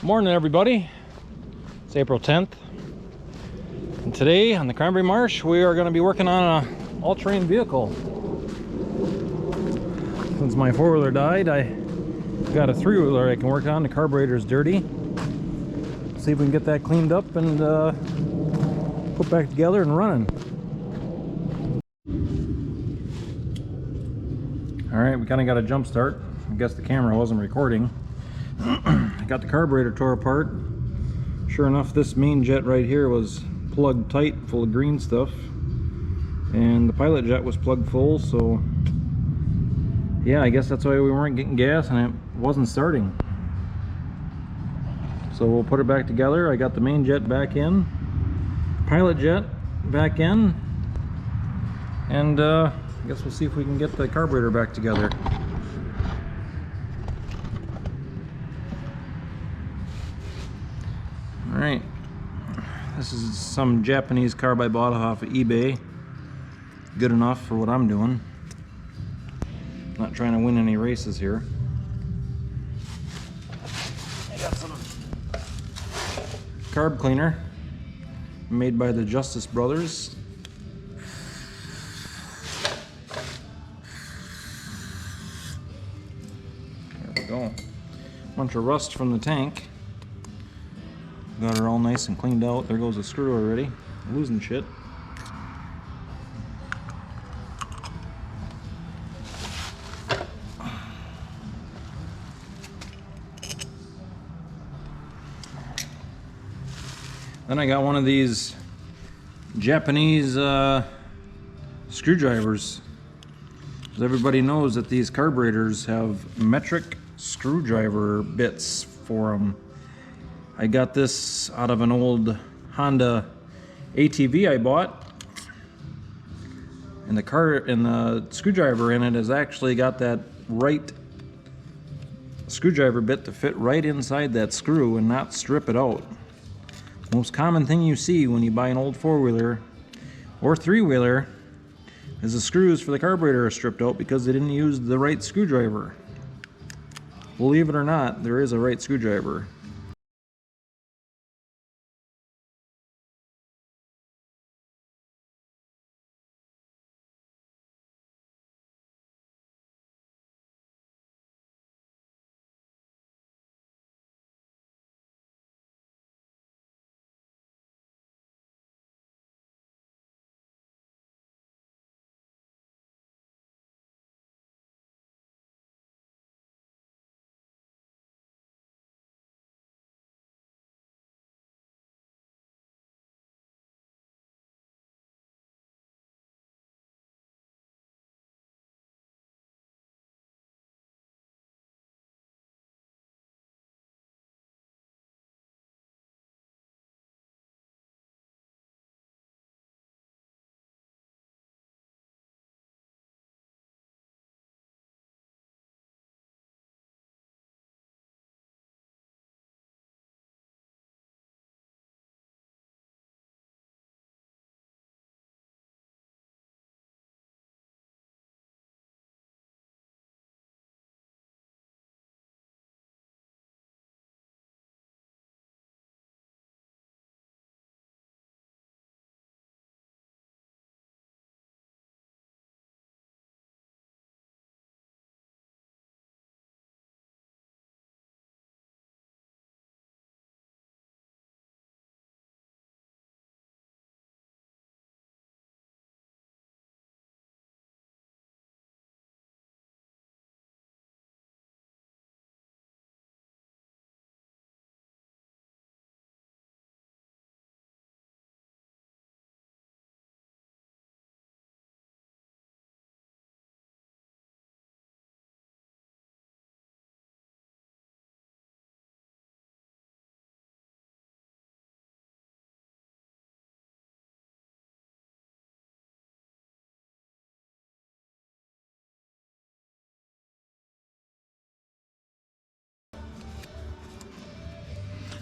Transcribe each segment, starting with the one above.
Morning, everybody. It's April 10th, and today on the Cranberry Marsh we are going to be working on an all-terrain vehicle. Since my four-wheeler died, I got a three-wheeler I can work on. The carburetor's dirty. See if we can get that cleaned up and put back together and running. Alright, we kind of got a jump start. I guess the camera wasn't recording. I got the carburetor tore apart. Sure enough, this main jet right here was plugged tight, full of green stuff, and the pilot jet was plugged full, so yeah, I guess that's why we weren't getting gas and it wasn't starting. So we'll put it back together. I got the main jet back in, pilot jet back in, and I guess we'll see if we can get the carburetor back together. Alright, this is some Japanese carb I bought off of eBay. Good enough for what I'm doing. Not trying to win any races here. I got some carb cleaner made by the Justice Brothers. There we go. Bunch of rust from the tank. Got her all nice and cleaned out. There goes the screw already. Losing shit. Then I got one of these Japanese screwdrivers. As everybody knows that these carburetors have metric screwdriver bits for them. I got this out of an old Honda ATV I bought, and the screwdriver in it has actually got that right screwdriver bit to fit right inside that screw and not strip it out. Most common thing you see when you buy an old four-wheeler or three-wheeler is the screws for the carburetor are stripped out because they didn't use the right screwdriver. Believe it or not, there is a right screwdriver.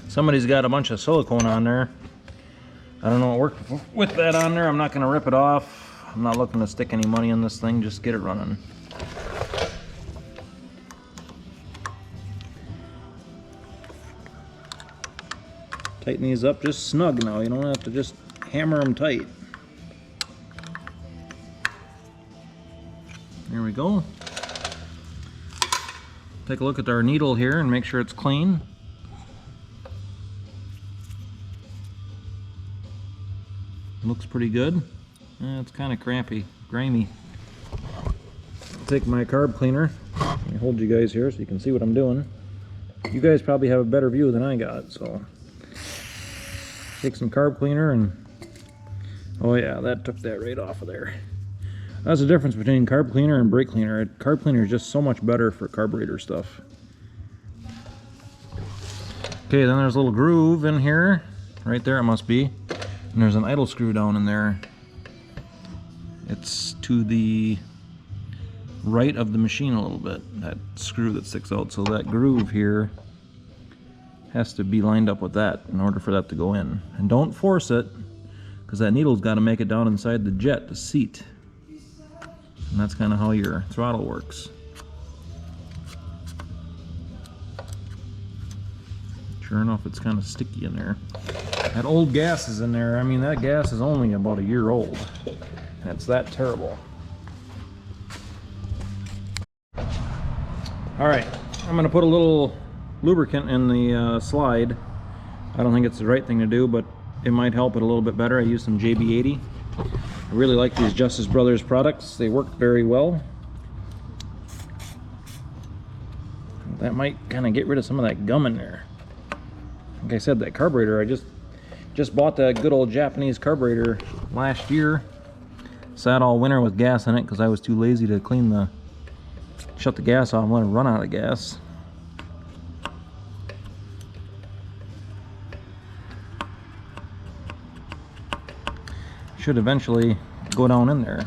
Somebody's got a bunch of silicone on there. I don't know what worked with that on there. I'm not going to rip it off. I'm not looking to stick any money in this thing, just get it running. Tighten these up just snug now. You don't have to just hammer them tight. There we go. Take a look at our needle here and make sure it's clean. Looks pretty good. It's kind of crappy, grimy. I'll take my carb cleaner. Let me hold you guys here so you can see what I'm doing. You guys probably have a better view than I got, so take some carb cleaner and oh yeah, that took that right off of there. That's the difference between carb cleaner and brake cleaner. Carb cleaner is just so much better for carburetor stuff. Okay, then there's a little groove in here. Right there it must be. And there's an idle screw down in there. It's to the right of the machine a little bit, that screw that sticks out. So that groove here has to be lined up with that in order for that to go in. And don't force it, because that needle's got to make it down inside the jet, the seat. And that's kind of how your throttle works. Sure enough, it's kind of sticky in there. That old gas is in there. I mean, that gas is only about a year old. And it's that terrible. Alright, I'm going to put a little lubricant in the slide. I don't think it's the right thing to do, but it might help it a little bit better. I used some JB80. I really like these Justice Brothers products. They work very well. That might kind of get rid of some of that gum in there. Like I said, that carburetor, I just bought that good old Japanese carburetor last year. Sat all winter with gas in it because I was too lazy to shut the gas off and let it run out of gas. Should eventually go down in there.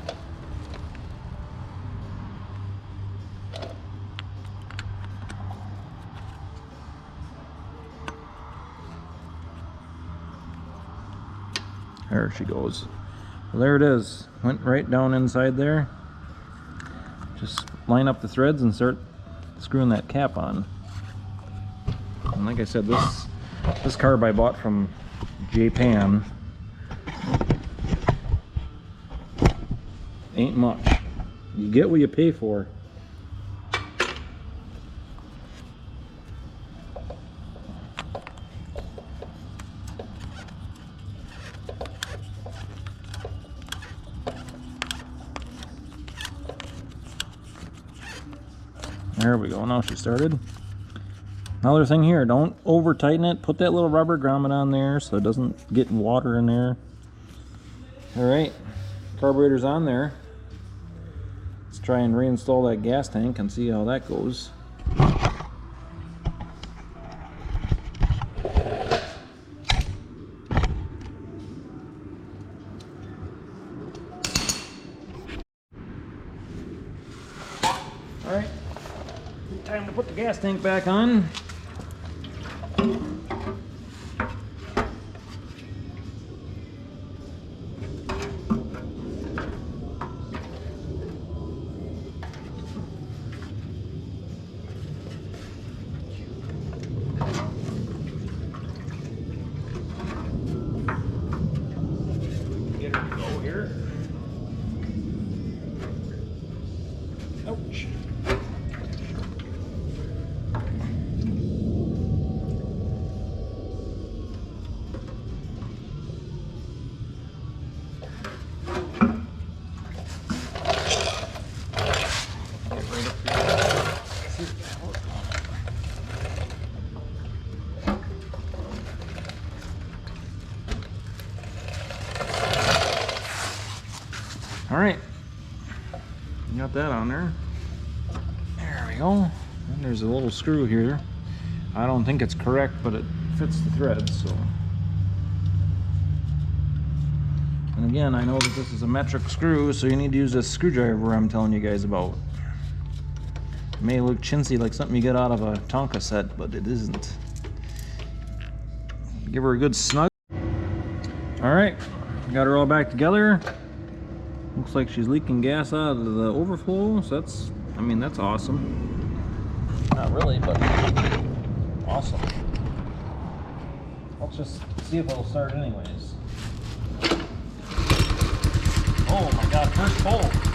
There she goes. Well, there it is. Went right down inside there. Just line up the threads and start screwing that cap on. And like I said, this carb I bought from Japan. Ain't much. You get what you pay for. There we go, now she started. Another thing here, don't over tighten it. Put that little rubber grommet on there so it doesn't get water in there. Alright, carburetor's on there. Let's try and reinstall that gas tank and see how that goes. Alright, time to put the gas tank back on. Get her to go here. Ouch. All right, got that on there. There we go. And there's a little screw here. I don't think it's correct, but it fits the threads, so. And again, I know that this is a metric screw, so you need to use this screwdriver I'm telling you guys about. It may look chintzy like something you get out of a Tonka set, but it isn't. Give her a good snug. All right, got her all back together. Looks like she's leaking gas out of the overflow, so that's, I mean, that's awesome. Not really, but awesome. Let's just see if it'll start anyways. Oh my god, first pull.